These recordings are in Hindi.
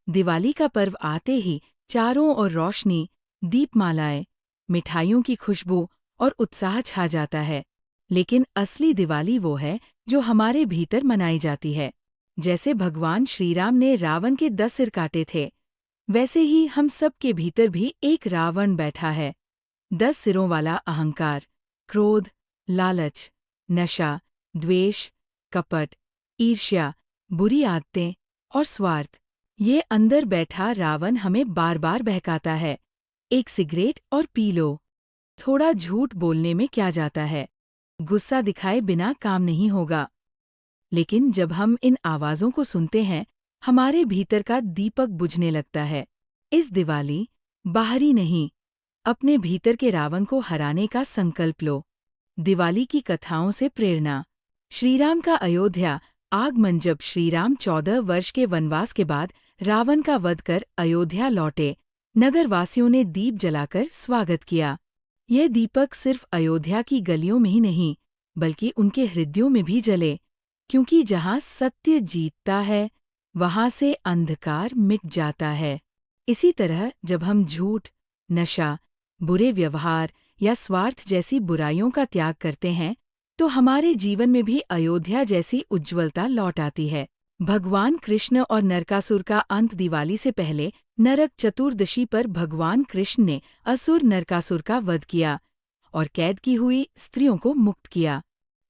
दिवाली का पर्व आते ही चारों ओर रोशनी, दीपमालाएं, मिठाइयों की खुशबू और उत्साह छा जाता है। लेकिन असली दिवाली वो है जो हमारे भीतर मनाई जाती है। जैसे भगवान श्रीराम ने रावण के 10 सिर काटे थे, वैसे ही हम सब के भीतर भी एक रावण बैठा है। 10 सिरों वाला अहंकार, क्रोध, लालच, नशा, द्वेष, कपट, ईर्ष्या, बुरी आदतें और स्वार्थ। ये अंदर बैठा रावण हमें बार बार बहकाता है। एक सिगरेट और पी लो। थोड़ा झूठ बोलने में क्या जाता है? गुस्सा दिखाए बिना काम नहीं होगा। लेकिन जब हम इन आवाज़ों को सुनते हैं, हमारे भीतर का दीपक बुझने लगता है। इस दिवाली बाहरी नहीं, अपने भीतर के रावण को हराने का संकल्प लो। दिवाली की कथाओं से प्रेरणा। श्रीराम का अयोध्या आगमन। जब श्रीराम 14 वर्ष के वनवास के बाद रावण का वध कर अयोध्या लौटे, नगरवासियों ने दीप जलाकर स्वागत किया। यह दीपक सिर्फ अयोध्या की गलियों में ही नहीं, बल्कि उनके हृदयों में भी जले, क्योंकि जहाँ सत्य जीतता है, वहाँ से अंधकार मिट जाता है। इसी तरह जब हम झूठ, नशा, बुरे व्यवहार या स्वार्थ जैसी बुराइयों का त्याग करते हैं, तो हमारे जीवन में भी अयोध्या जैसी उज्ज्वलता लौट आती है। भगवान कृष्ण और नरकासुर का अंत। दिवाली से पहले नरक चतुर्दशी पर भगवान कृष्ण ने असुर नरकासुर का वध किया और कैद की हुई स्त्रियों को मुक्त किया।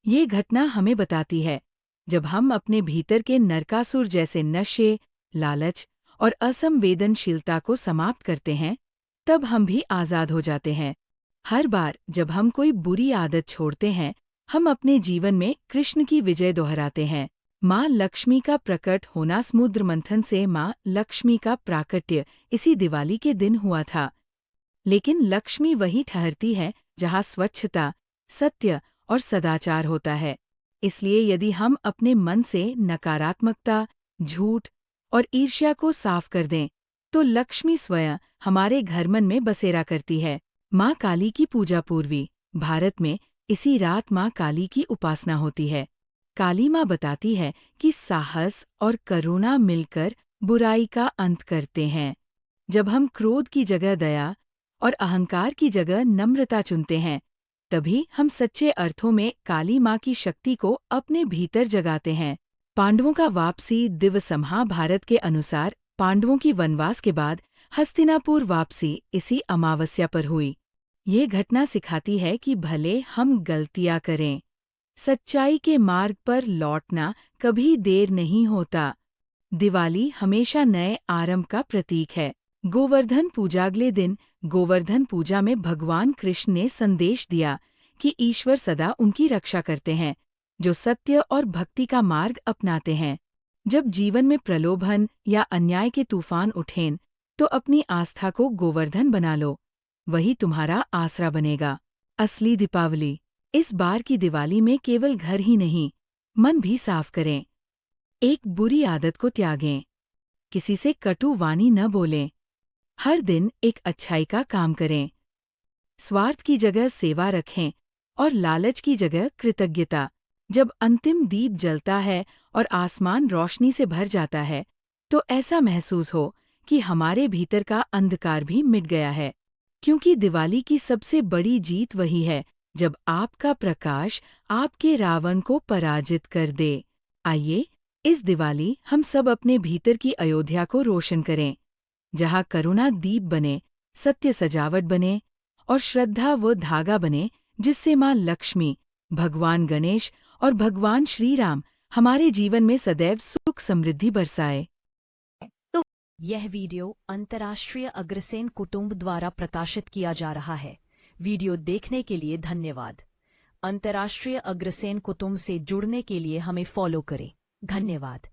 ये घटना हमें बताती है, जब हम अपने भीतर के नरकासुर जैसे नशे, लालच और असंवेदनशीलता को समाप्त करते हैं, तब हम भी आज़ाद हो जाते हैं। हर बार जब हम कोई बुरी आदत छोड़ते हैं, हम अपने जीवन में कृष्ण की विजय दोहराते हैं। माँ लक्ष्मी का प्रकट होना। समुद्र मंथन से माँ लक्ष्मी का प्राकट्य इसी दिवाली के दिन हुआ था। लेकिन लक्ष्मी वहीं ठहरती है जहाँ स्वच्छता, सत्य और सदाचार होता है। इसलिए यदि हम अपने मन से नकारात्मकता, झूठ और ईर्ष्या को साफ कर दें, तो लक्ष्मी स्वयं हमारे घर मन में बसेरा करती है। माँ काली की पूजा। पूर्वी भारत में इसी रात माँ काली की उपासना होती है। काली माँ बताती है कि साहस और करुणा मिलकर बुराई का अंत करते हैं। जब हम क्रोध की जगह दया और अहंकार की जगह नम्रता चुनते हैं, तभी हम सच्चे अर्थों में काली माँ की शक्ति को अपने भीतर जगाते हैं। पांडवों का वापसी दिवस। महाभारत के अनुसार पांडवों की वनवास के बाद हस्तिनापुर वापसी इसी अमावस्या पर हुई। ये घटना सिखाती है कि भले हम गलतियां करें, सच्चाई के मार्ग पर लौटना कभी देर नहीं होता। दिवाली हमेशा नए आरंभ का प्रतीक है। गोवर्धन पूजा। अगले दिन गोवर्धन पूजा में भगवान कृष्ण ने संदेश दिया कि ईश्वर सदा उनकी रक्षा करते हैं जो सत्य और भक्ति का मार्ग अपनाते हैं। जब जीवन में प्रलोभन या अन्याय के तूफान उठें, तो अपनी आस्था को गोवर्धन बना लो, वही तुम्हारा आसरा बनेगा। असली दीपावली। इस बार की दिवाली में केवल घर ही नहीं, मन भी साफ करें। एक बुरी आदत को त्यागें, किसी से कटु वाणी न बोलें, हर दिन एक अच्छाई का काम करें, स्वार्थ की जगह सेवा रखें और लालच की जगह कृतज्ञता। जब अंतिम दीप जलता है और आसमान रोशनी से भर जाता है, तो ऐसा महसूस हो कि हमारे भीतर का अंधकार भी मिट गया है। क्योंकि दिवाली की सबसे बड़ी जीत वही है जब आपका प्रकाश आपके रावण को पराजित कर दे। आइए, इस दिवाली हम सब अपने भीतर की अयोध्या को रोशन करें, जहाँ करुणा दीप बने, सत्य सजावट बने और श्रद्धा वो धागा बने जिससे माँ लक्ष्मी, भगवान गणेश और भगवान श्री राम हमारे जीवन में सदैव सुख समृद्धि बरसाए। तो यह वीडियो अंतर्राष्ट्रीय अग्रसेन कुटुंब द्वारा प्रकाशित किया जा रहा है। वीडियो देखने के लिए धन्यवाद। अंतर्राष्ट्रीय अग्रसेन कुटुंब से जुड़ने के लिए हमें फॉलो करें। धन्यवाद।